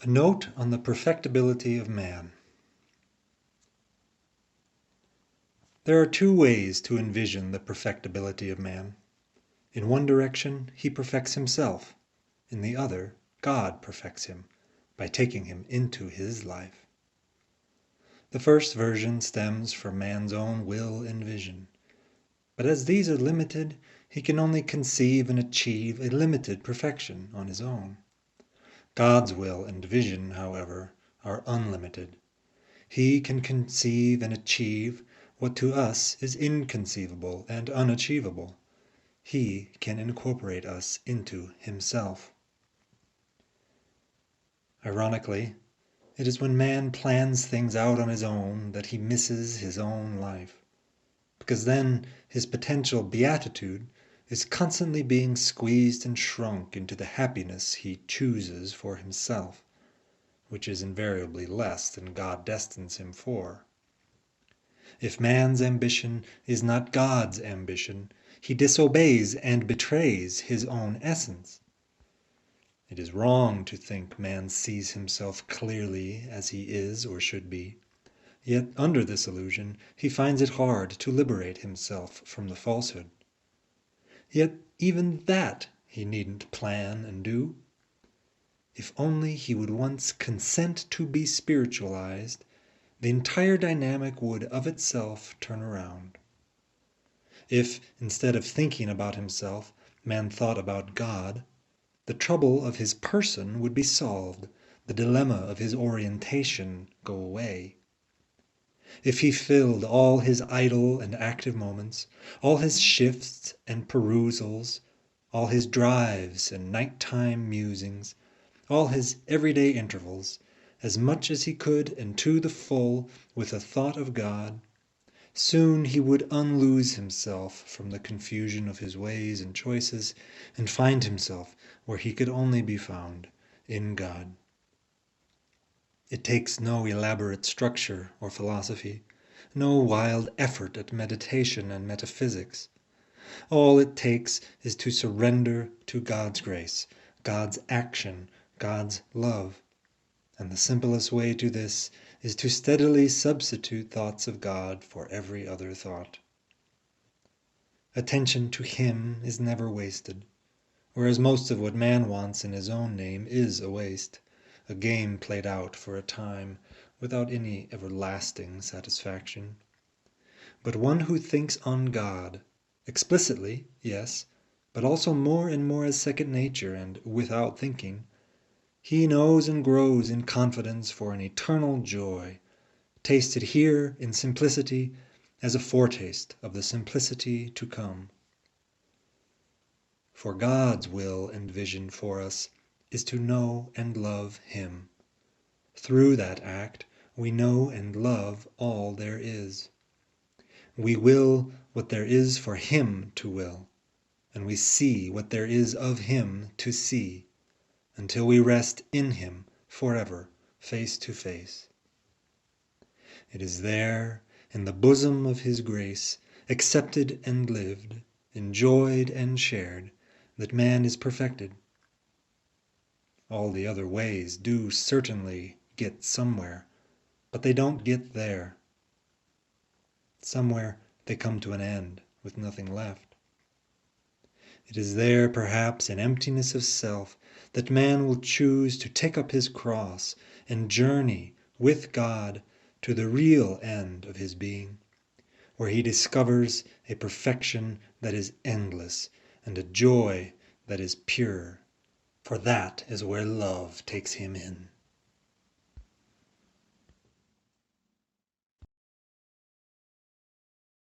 A note on the perfectibility of man. There are two ways to envision the perfectibility of man. In one direction, he perfects himself. In the other, God perfects him by taking him into his life. The first version stems from man's own will and vision. But as these are limited, he can only conceive and achieve a limited perfection on his own. God's will and vision, however, are unlimited. He can conceive and achieve what to us is inconceivable and unachievable. He can incorporate us into himself. Ironically, it is when man plans things out on his own that he misses his own life, because then his potential beatitude is constantly being squeezed and shrunk into the happiness he chooses for himself, which is invariably less than God destines him for. If man's ambition is not God's ambition, he disobeys and betrays his own essence. It is wrong to think man sees himself clearly as he is or should be. Yet under this illusion, he finds it hard to liberate himself from the falsehood. Yet even that he needn't plan and do. If only he would once consent to be spiritualized, the entire dynamic would of itself turn around. If, instead of thinking about himself, man thought about God, the trouble of his person would be solved, the dilemma of his orientation go away. If he filled all his idle and active moments, all his shifts and perusals, all his drives and nighttime musings, all his everyday intervals, as much as he could and to the full with a thought of God, soon he would unlose himself from the confusion of his ways and choices and find himself where he could only be found, in God. It takes no elaborate structure or philosophy, no wild effort at meditation and metaphysics. All it takes is to surrender to God's grace, God's action, God's love. And the simplest way to this is to steadily substitute thoughts of God for every other thought. Attention to Him is never wasted, whereas most of what man wants in his own name is a waste, a game played out for a time without any everlasting satisfaction. But one who thinks on God, explicitly, yes, but also more and more as second nature and without thinking, he knows and grows in confidence for an eternal joy, tasted here in simplicity as a foretaste of the simplicity to come. For God's will and vision for us is to know and love Him. Through that act, we know and love all there is. We will what there is for Him to will, and we see what there is of Him to see, until we rest in Him forever, face to face. It is there, in the bosom of His grace, accepted and lived, enjoyed and shared, that man is perfected. All the other ways do certainly get somewhere, but they don't get there. Somewhere they come to an end, with nothing left. It is there, perhaps, in emptiness of self, that man will choose to take up his cross and journey with God to the real end of his being, where he discovers a perfection that is endless and a joy that is pure, for that is where love takes him in.